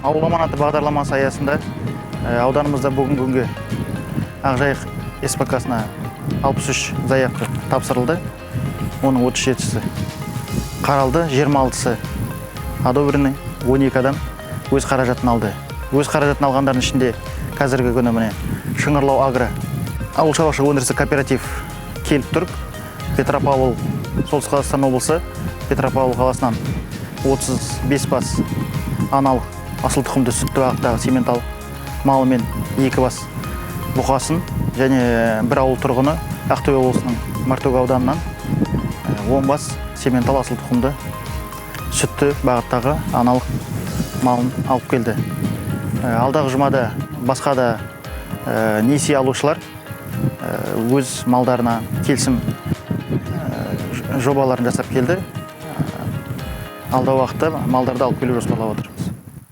Ауыл аманаты бағдарламасы аясында ауданымызда бүгінгі күнге Ақжайық СПК-сына 63 заявка тапсырылды. Оның 37-сі қаралды, 26-сы одобренный, 12 адам өз қаражатын алды. Өз қаражатын алғандардың ішінде қазіргі күні міне Шыңғырлау Агро ауыл шаруашылық өндірісі кооператив келіп тұр. Петропавл, Солтүстік Қазақстан облысы, Петропавл қаласынан 35 бас аналық асыл тұқымды сүтті бағыттағы сементал малымен 2 бас бұқасын және бір ауыл тұрғыны Ақтөбе облысының Мартөк ауданынан 10 бас сементал асыл тұқымды сүтті бағыттағы аналық малын алып келді. Алдағы жұмада басқа да несие алушылар өз малдарына келісім жобаларын жасап келді. Алдағы уақытта малдарды алып келу жоспарлап отыр.